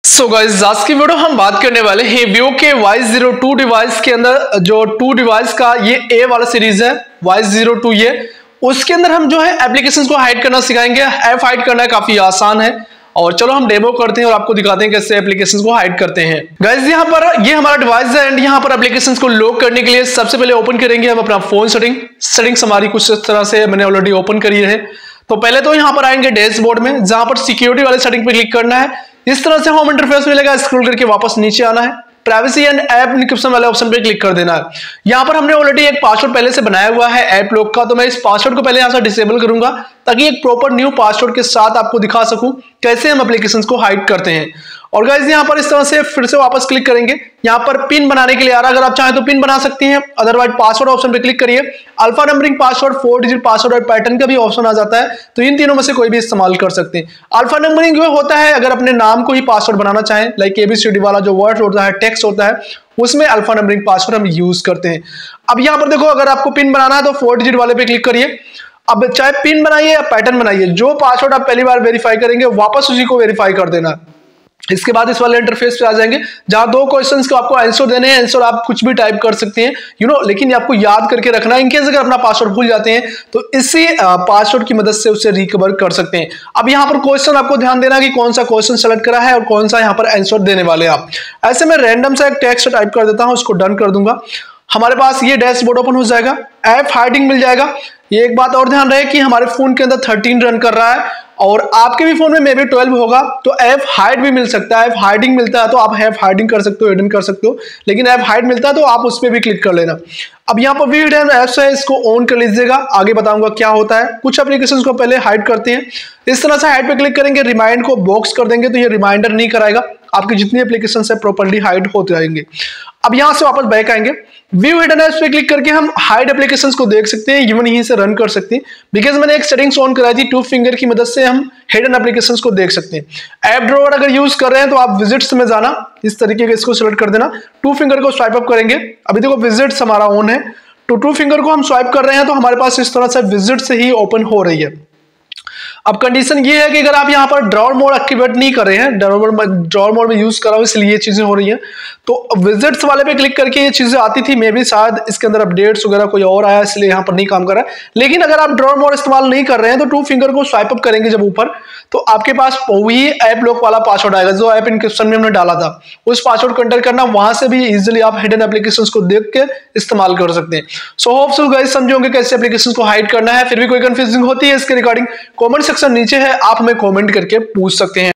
So guys आज की video हम बात करने वाले हैं Vivo के Y02 डिवाइस के अंदर जो 2 डिवाइस का ये A वाला सीरीज है Y02 ये उसके अंदर हम जो है एप्लीकेशंस को हाइड करना सिखाएंगे। ऐप हाइड करना काफी आसान है और चलो हम डेमो करते हैं और आपको दिखाते हैं कैसे एप्लीकेशंस को हाइड करते हैं। गाइस यहाँ पर ये हमारा डिवाइस है एंड यहाँ पर एप्लीकेशंस को लॉक करने के लिए सबसे पहले ओपन करेंगे हम अपना फोन सेटिंग्स हमारी कुछ इस तरह से मैंने ऑलरेडी ओपन करी है। तो पहले तो यहाँ पर आएंगे डैशबोर्ड में जहां पर सिक्योरिटी वाले सेटिंग पे क्लिक करना है। इस तरह से होम इंटरफेस मिलेगा, स्क्रॉल करके वापस नीचे आना है, प्राइवेसी एंड ऐप एन्क्रिप्शन वाले ऑप्शन पे क्लिक कर देना है। यहाँ पर हमने ऑलरेडी एक पासवर्ड पहले से बनाया हुआ है ऐप लॉक का, तो मैं इस पासवर्ड को पहले यहाँ से डिसेबल करूंगा ताकि एक प्रॉपर न्यू पासवर्ड के साथ आपको दिखा सकूं कैसे हम एप्लीकेशंस को हाइड करते हैं। और गाइस यहाँ पर इस तरह से फिर से वापस क्लिक करेंगे, यहाँ पर पिन बनाने के लिए आ रहा है, अगर आप चाहें तो पिन बना सकती हैं, अदरवाइज पासवर्ड ऑप्शन पे क्लिक करिए। Alpha numbering password, 4 digit password और पैटर्न का भी ऑप्शन आ जाता है, तो इन तीनों में से कोई भी इस्तेमाल कर सकते हैं। अल्फा नंबरिंग वो होता है अगर अपने नाम को ही पासवर्ड बनाना चाहें, लाइक ABCD वाला जो वर्ड होता है, टेक्स्ट होता है, उसमें अल्फा नंबरिंग पासवर्ड हम यूज करते हैं। अब यहाँ पर देखो, अगर आपको पिन बनाना है तो 4 डिजिट वाले पे क्लिक करिए। अब चाहे पिन बनाइए या पैटर्न बनाइए, जो पासवर्ड आप पहली बार वेरीफाई करेंगे वापस उसी को वेरीफाई कर देना। इसके बाद इस वाले इंटरफेस पे आ जाएंगे जहां 2 क्वेश्चंस को आपको आंसर देने हैं। आंसर आप कुछ भी टाइप कर सकते हैं लेकिन आपको याद करके रखना है। इनकेस अगर अपना पासवर्ड भूल जाते हैं तो इसी पासवर्ड की मदद से उसे रिकवर कर सकते हैं। अब यहाँ पर क्वेश्चन आपको ध्यान देना कि कौन सा क्वेश्चन सेलेक्ट करा है और कौन सा यहाँ पर आंसर देने वाले हैं आप। ऐसे में रैंडम सा एक टेक्स्ट टाइप कर देता हूँ, उसको डन कर दूंगा। हमारे पास ये डैशबोर्ड ओपन हो जाएगा, ऐप हाइडिंग मिल जाएगा। ये एक बात और ध्यान रहे कि हमारे फोन के अंदर 13 रन कर रहा है और आपके भी फोन में मे बी 12 होगा, तो ऐप हाइड भी मिल सकता है। ऐप हाइडिंग मिलता है तो आप ऐप हाइडिंग कर सकते हो, हिडन कर सकते हो, लेकिन ऐप हाइड मिलता है तो आप उस पर भी क्लिक कर लेना। अब यहाँ पर हिडन ऐप्स है, इसको ऑन कर लीजिएगा, आगे बताऊंगा क्या होता है। कुछ एप्लीकेशंस को पहले हाइड करते हैं। इस तरह से हाइड पे क्लिक करेंगे, रिमाइंड को बॉक्स कर देंगे तो ये रिमाइंडर नहीं कराएगा, आपकी जितनी एप्लीकेशंस है प्रॉपर्ली हाइड होते जाएंगे। अब यहाँ से वापस बैक आएंगे, व्यू हिडन ऐप्स पे क्लिक करके हम हाइड एप्लीकेशंस को देख सकते हैं, इवन यहीं से रन कर सकते हैं। बिकॉज मैंने एक सेटिंग्स ऑन कराई थी, 2 फिंगर की मदद से हम हिडन एप्लीकेशंस को देख सकते हैं। ऐप ड्रॉवर अगर यूज कर रहे हैं तो आप विजिट्स में जाना, इस तरीके के इसको सिलेक्ट कर देना, 2 फिंगर को स्वाइप अप करेंगे। अभी देखो विजिट्स हमारा ऑन है, तो 2 फिंगर को हम स्वाइप कर रहे हैं तो हमारे पास इस तरह से विजिट से ही ओपन हो रही है। अब कंडीशन ये है कि अगर आप यहाँ पर ड्रॉवर मोड एक्टिवेट नहीं कर रहे हैं, ड्रॉवर मोड में यूज कर रहा हूं इसलिए ये चीजें हो रही हैं, तो विजिट्स वाले पे क्लिक करके ये चीजें आती थी। मे भी शायद इसके अंदर अपडेट्स वगैरह कोई और आया इसलिए यहाँ पर नहीं काम कर रहा है। लेकिन अगर आप ड्रॉवर मोड इस्तेमाल नहीं कर रहे हैं तो 2 फिंगर को स्वाइप अप करेंगे जब ऊपर, तो आपके पास वही ऐप लॉक वाला पासवर्ड आएगा जो ऐप एन्क्रिप्शन में हमने डाला था। उस पासवर्ड को एंटर करना, वहां से भी इजिली आप हिडन एप्लीकेशंस को देख के इस्तेमाल कर सकते हैं। सो होप सो गाइस समझे होंगे कैसे एप्लीकेशंस को हाइड करना है। फिर भी कोई कंफ्यूजिंग होती है इसके रिगार्डिंग, कमेंट सेक्शन नीचे है, आप हमें कमेंट करके पूछ सकते हैं।